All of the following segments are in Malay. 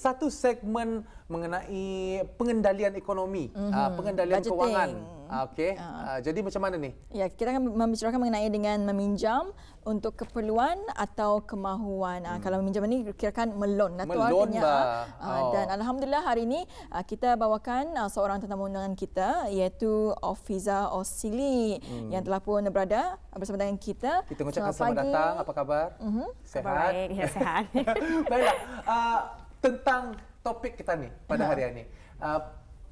satu segmen mengenai pengendalian ekonomi, pengendalian Budgeting. kewangan. Okey. Jadi macam mana ni? Ya, kita akan membicarakan mengenai dengan meminjam untuk keperluan atau kemahuan. Kalau meminjam ini kirakan melon lah tu artinya. Dan alhamdulillah hari ini kita bawakan seorang tetamu undangan kita iaitu Ofiza Osili yang telah pun berada bersama dengan kita. Kita mengucapkan selamat datang. Apa khabar? Sehat? Baik, ya sehat. Baiklah. Tentang topik kita ni pada hari ini.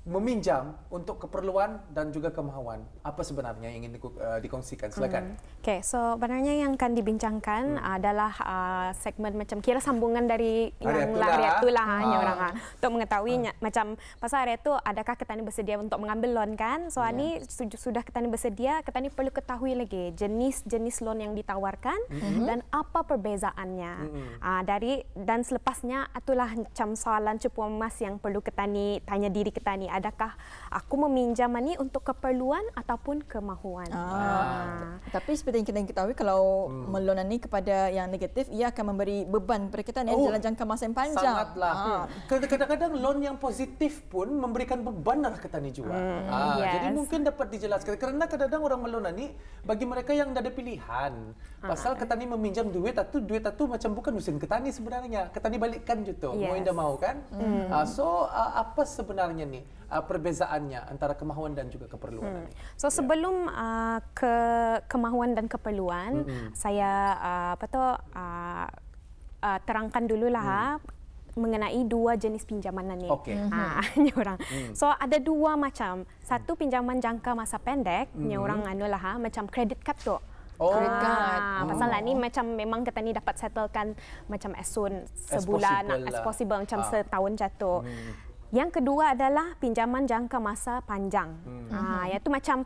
Meminjam untuk keperluan dan juga kemahuan. Apa sebenarnya yang ingin dikongsikan? Silakan. Okey, so sebenarnya yang akan dibincangkan adalah segmen macam kira sambungan dari yang hari itulah orang untuk mengetahui macam pasal hari itu adakah Ketani bersedia untuk mengambil loan kan? So ini sudah Ketani bersedia, Ketani perlu ketahui lagi jenis-jenis loan yang ditawarkan dan apa perbezaannya. Dan selepasnya itulah macam soalan cupu emas yang perlu Ketani tanya diri Ketani. Adakah aku meminjam ni untuk keperluan ataupun kemahuan? Tapi seperti yang kita ketahui, kalau melon ni kepada yang negatif, ia akan memberi beban kepada kita dalam jangka masa yang panjang. Sangatlah. Kadang-kadang loan yang positif pun memberikan beban lah ke Tani juga. Jadi mungkin dapat dijelaskan. Kerana kadang-kadang orang melon ni, bagi mereka yang ada pilihan. Pasal ke Tani meminjam duit itu macam bukan usin ke Tani sebenarnya. Ke Tani balikkan gitu. Mau indah mau kan? So, apa sebenarnya ni? Perbezaannya antara kemahuan dan juga keperluan. So sebelum kemahuan dan keperluan, saya terangkan dululah mengenai dua jenis pinjaman ni. Orang. So ada dua macam. Satu pinjaman jangka masa pendek, orang macam credit card tu. Credit card. Pasal ni macam memang kita ni dapat settlekan macam as soon sebulan, as possible macam setahun jatuh. Yang kedua adalah pinjaman jangka masa panjang. Iaitu macam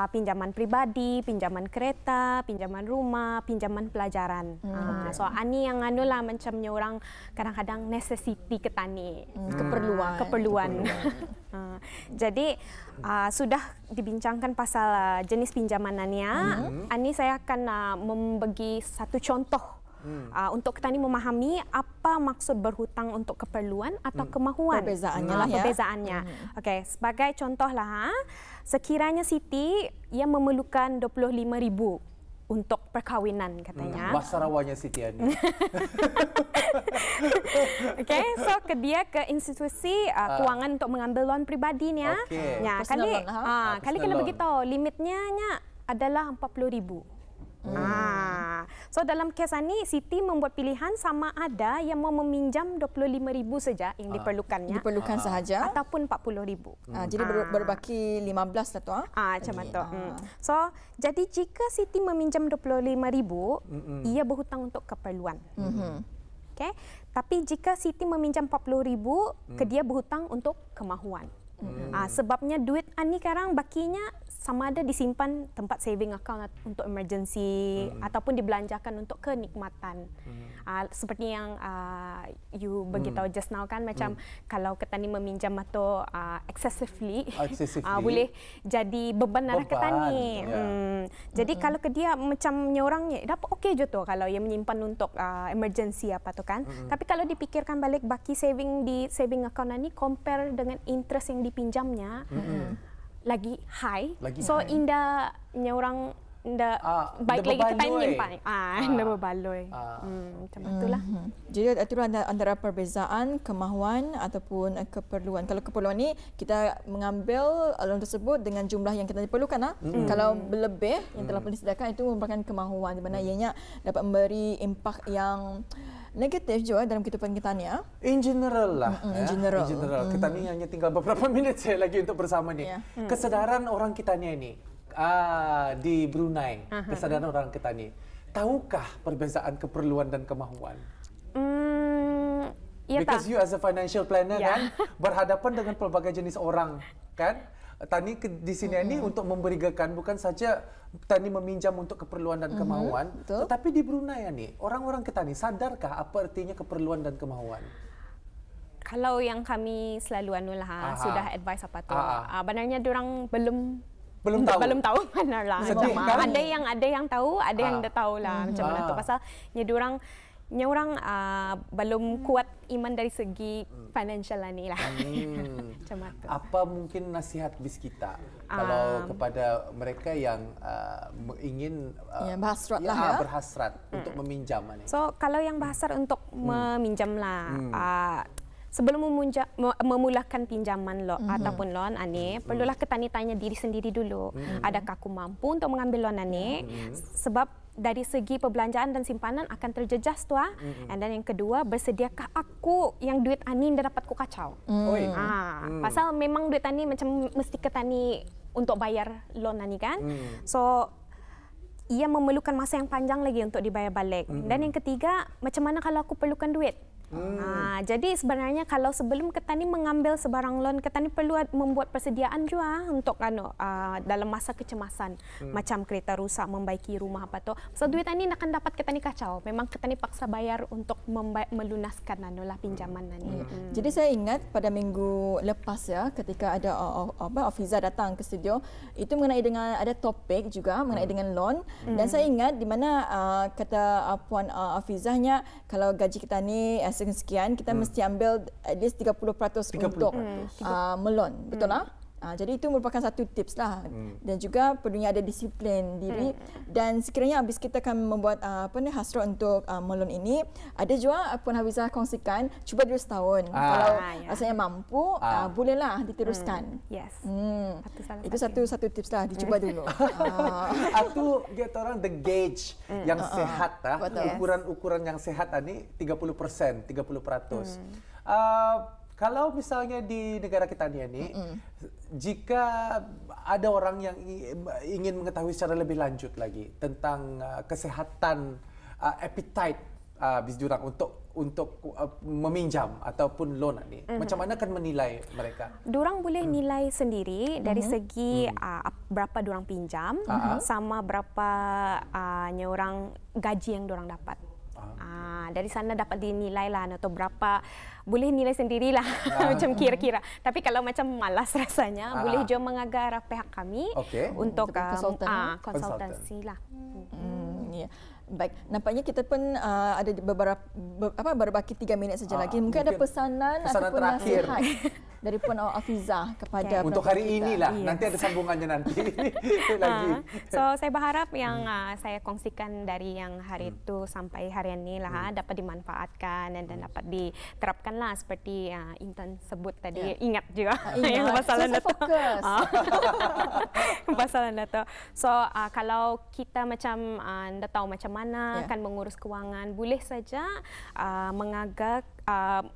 pinjaman pribadi, pinjaman kereta, pinjaman rumah, pinjaman pelajaran. So ini yang macamnya orang kadang-kadang necessity Ketani. Keperluan. Jadi sudah dibincangkan pasal jenis pinjamanannya. Ini saya akan membagi satu contoh untuk Ketani memahami apa maksud berhutang untuk keperluan atau kemahuan. Perbezaannya. Okey, sebagai contohlah, sekiranya Siti yang memerlukan 25,000 untuk perkahwinan katanya. Masarawanya Siti ni. Okey, so dia ke institusi kewangan untuk mengambil loan pribadi ni. Kali kena begitu limitnya adalah 40,000. So dalam kes ini Siti membuat pilihan sama ada yang mau meminjam 25,000 saja yang diperlukannya. Diperlukan sahaja ataupun 40,000. Jadi berbaki 15 lah tu. Macam tu. So jadi jika Siti meminjam 25,000, ia berhutang untuk keperluan. Okay? Tapi jika Siti meminjam 40,000, dia berhutang untuk kemahuan. Sebabnya duit ni sekarang bakinya sama ada disimpan tempat saving account untuk emergency ataupun dibelanjakan untuk kenikmatan. Seperti yang you beritahu just now kan, macam kalau Ketani meminjam atau excessively boleh jadi beban arah Ketani. Jadi kalau ke dia macam orangnya dapat okey je tu kalau ia menyimpan untuk emergency apa tu kan. Tapi kalau dipikirkan balik baki saving di saving account ni compare dengan interest yang dipinjamnya lagi high. So indahnya orang baik lagi kita nyimpan. Indah berbaloi. Macam itulah. Jadi itu antara perbezaan kemahuan ataupun keperluan. Kalau keperluan ni kita mengambil loan tersebut dengan jumlah yang kita perlukan. Kalau berlebih yang telah disediakan itu merupakan kemahuan di mana ianya dapat memberi impak yang negatif juga dalam kehidupan kita ni. In general lah. In general. Kita ni hanya tinggal beberapa minit saya lagi untuk bersama ni. Kesadaran orang kita ni di Brunei, kesadaran orang kita ni. Tahukah perbezaan keperluan dan kemahuan? Because you as a financial planner kan berhadapan dengan pelbagai jenis orang kan. Tani di sini ini untuk memberikan bukan saja Tani meminjam untuk keperluan dan kemahuan, tetapi di Brunei ni orang-orang kita ni sadarkah apa artinya keperluan dan kemahuan? Kalau yang kami selalu sudah advice apa tu, benarnya diorang belum tahu mana lah. Ada yang tahu, ada yang tak tahu lah macam mana tu pasal diorang orang belum kuat iman dari segi financial lah ni lah. Macam itu. Apa mungkin nasihat BIS kita kalau kepada mereka yang ingin berhasrat lah berhasrat untuk meminjam ni? So kalau yang berhasrat untuk meminjam lah, sebelum memulakan pinjaman ataupun loan ani, perlulah kita tanya diri sendiri dulu, adakah aku mampu untuk mengambil loan ani? Sebab dari segi perbelanjaan dan simpanan akan terjejas tu and then yang kedua, bersediakah aku yang duit ani dah dapat ku kacau? Pasal memang duit ani macam mesti ke tani untuk bayar loan ani kan. So ia memerlukan masa yang panjang lagi untuk dibayar balik. Dan yang ketiga, macam mana kalau aku perlukan duit? Jadi sebenarnya kalau sebelum kita ni mengambil sebarang loan, kita ni perlu membuat persediaan juga untuk dalam masa kecemasan, macam kereta rusak, membaiki rumah apa tu. So duit ni akan dapat kita ni kacau. Memang kita ni paksa bayar untuk melunaskan pinjaman ni. Jadi saya ingat pada minggu lepas ya, ketika ada Afiza datang ke studio, itu mengenai dengan ada topik juga mengenai dengan loan. Dan saya ingat di mana kata Puan Afizahnya, kalau gaji kita ni sekian, kita mesti ambil at least 30% untuk melon. Betul lah? Jadi itu merupakan satu tips lah. Dan juga perlunya ada disiplin diri. Dan sekiranya habis kita akan membuat hasrat untuk melon ini, ada juga Puan Hafizah kongsikan, cuba dulu setahun. Kalau rasanya mampu, bolehlah diteruskan. Yes. Itu satu tips lah, dicuba dulu. Itu kita orang the gauge yang sehat ukuran yang sehat ni 30%. Kalau misalnya di negara kita ni, jika ada orang yang ingin mengetahui secara lebih lanjut lagi tentang kesehatan appetite BIS jurang untuk meminjam ataupun loan ni, macam mana akan menilai mereka? Durang boleh nilai sendiri dari segi berapa durang pinjam sama berapa orang gaji yang durang dapat. Dari sana dapat dinilai lah atau berapa, boleh nilai sendirilah macam kira-kira. Tapi kalau macam malas rasanya, boleh juga mengagar pihak kami untuk konsultasi lah. Baik, nampaknya kita pun ada berbaki 3 minit saja lagi. Mungkin ada pesanan ataupun nasihat dari Puan Afizah kepada untuk hari inilah. Nanti ada sambungannya nanti lagi. So saya berharap yang saya kongsikan dari yang hari itu sampai hari ini lah dapat dimanfaatkan dan dapat diterapkan lah seperti Intan sebut tadi. Ingat juga yang masalah itu. Masalah itu. So kalau kita macam anda tahu macam mana akan mengurus kewangan, boleh saja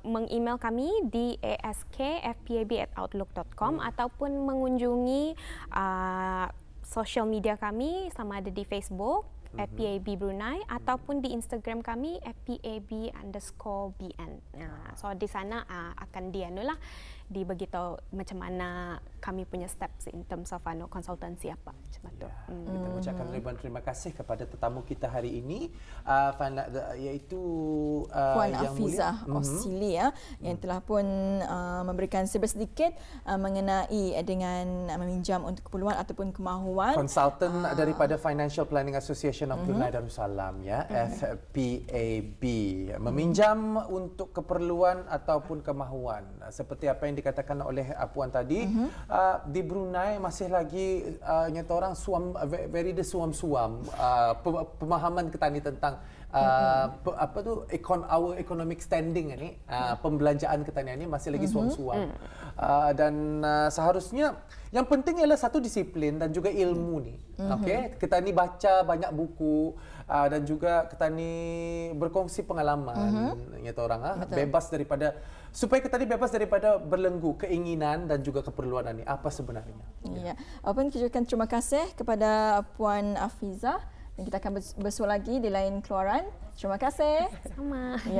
meng-email kami di askfpab@outlook.com ataupun mengunjungi social media kami, sama ada di Facebook FPAB Brunei ataupun di Instagram kami FPAB_BN. So di sana akan diberitahu macam mana kami punya steps in terms of konsultansi apa macam itu. Kita ucapkan ribuan terima kasih kepada tetamu kita hari ini, iaitu Puan Afizah Osili yang telah pun memberikan sedikit mengenai dengan meminjam untuk keperluan ataupun kemahuan. Konsultan daripada Financial Planning Association of Brunei Darussalam FPAB, meminjam untuk keperluan ataupun kemahuan. Seperti apa yang dikatakan oleh Puan tadi, di Brunei masih lagi nyata orang very suam-suam pemahaman kita ni tentang our economic standing ni, pembelanjaan kita ni masih lagi suam-suam. Dan seharusnya yang penting ialah satu disiplin dan juga ilmu ni. Kita ni baca banyak buku dan juga kita ni berkongsi pengalaman nyata orang bebas daripada, supaya kita ni bebas daripada berlenggu keinginan dan juga keperluan ini apa sebenarnya. Ya. Apa kita ucapkan terima kasih kepada Puan Afizah, dan kita akan bersua lagi di lain keluaran. Terima kasih. Sama. Ya.